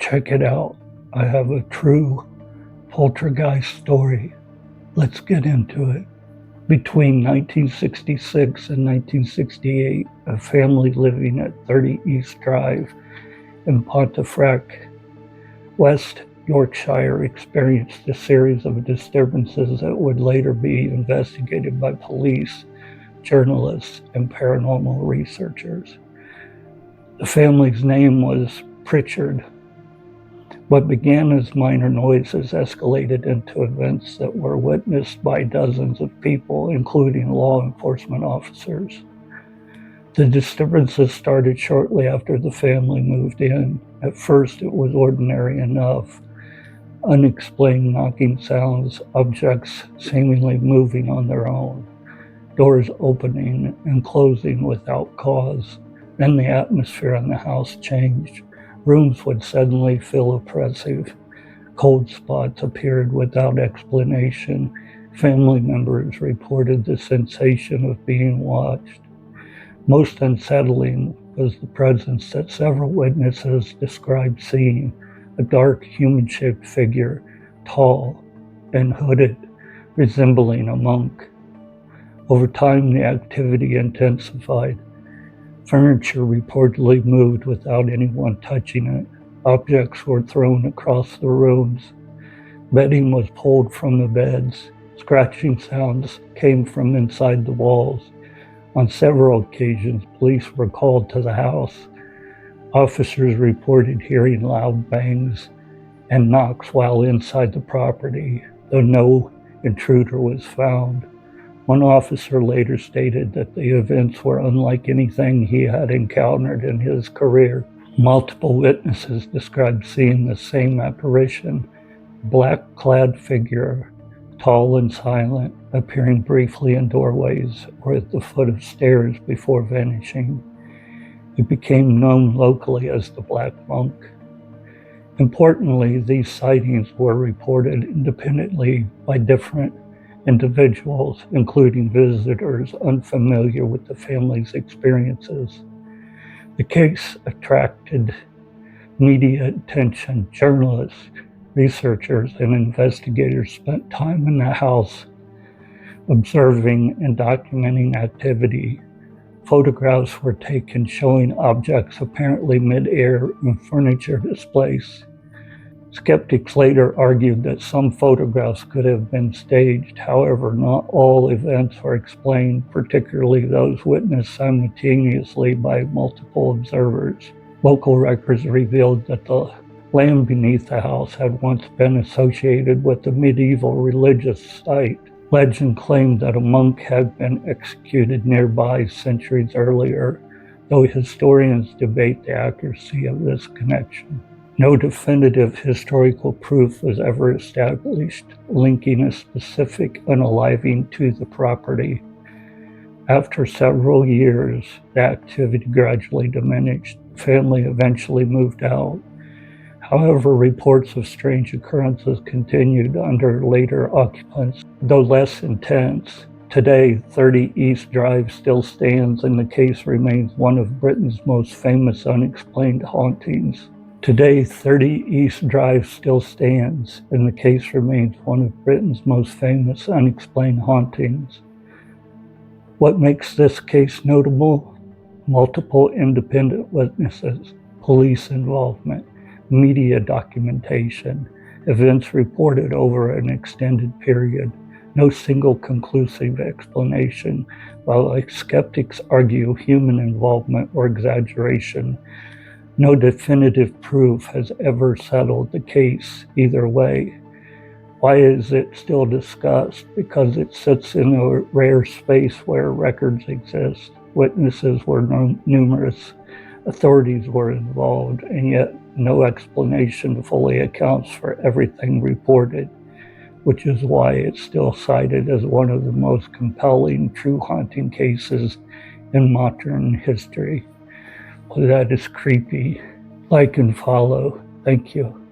Check it out. I have a true poltergeist story. Let's get into it. Between 1966 and 1968, a family living at 30 East Drive in Pontefract, West Yorkshire, experienced a series of disturbances that would later be investigated by police, journalists, and paranormal researchers. The family's name was Pritchard. What began as minor noises escalated into events that were witnessed by dozens of people, including law enforcement officers. The disturbances started shortly after the family moved in. At first, it was ordinary enough. Unexplained knocking sounds, objects seemingly moving on their own, doors opening and closing without cause. Then the atmosphere in the house changed. Rooms would suddenly feel oppressive. Cold spots appeared without explanation. Family members reported the sensation of being watched. Most unsettling was the presence that several witnesses described seeing: a dark human-shaped figure, tall and hooded, resembling a monk. Over time, the activity intensified. Furniture reportedly moved without anyone touching it. Objects were thrown across the rooms. Bedding was pulled from the beds. Scratching sounds came from inside the walls. On several occasions, police were called to the house. Officers reported hearing loud bangs and knocks while inside the property, though no intruder was found. One officer later stated that the events were unlike anything he had encountered in his career. Multiple witnesses described seeing the same apparition: a black-clad figure, tall and silent, appearing briefly in doorways or at the foot of stairs before vanishing. It became known locally as the Black Monk. Importantly, these sightings were reported independently by different individuals, including visitors unfamiliar with the family's experiences. The case attracted media attention. Journalists, researchers, and investigators spent time in the house observing and documenting activity. Photographs were taken showing objects apparently mid-air in furniture displays. Skeptics later argued that some photographs could have been staged. However, not all events were explained, particularly those witnessed simultaneously by multiple observers. Local records revealed that the land beneath the house had once been associated with a medieval religious site. Legend claimed that a monk had been executed nearby centuries earlier, though historians debate the accuracy of this connection. No definitive historical proof was ever established linking a specific unaliving to the property. After several years, the activity gradually diminished. The family eventually moved out. However, reports of strange occurrences continued under later occupants, though less intense. Today, 30 East Drive still stands, and the case remains one of Britain's most famous unexplained hauntings. Today, 30 East Drive still stands, and the case remains one of Britain's most famous unexplained hauntings. What makes this case notable? Multiple independent witnesses, police involvement, media documentation, events reported over an extended period. No single conclusive explanation. While skeptics argue human involvement or exaggeration, no definitive proof has ever settled the case either way. Why is it still discussed? Because it sits in a rare space where records exist. Witnesses were numerous, authorities were involved, and yet no explanation fully accounts for everything reported, which is why it's still cited as one of the most compelling true haunting cases in modern history. Well, that is creepy. Like and follow. Thank you.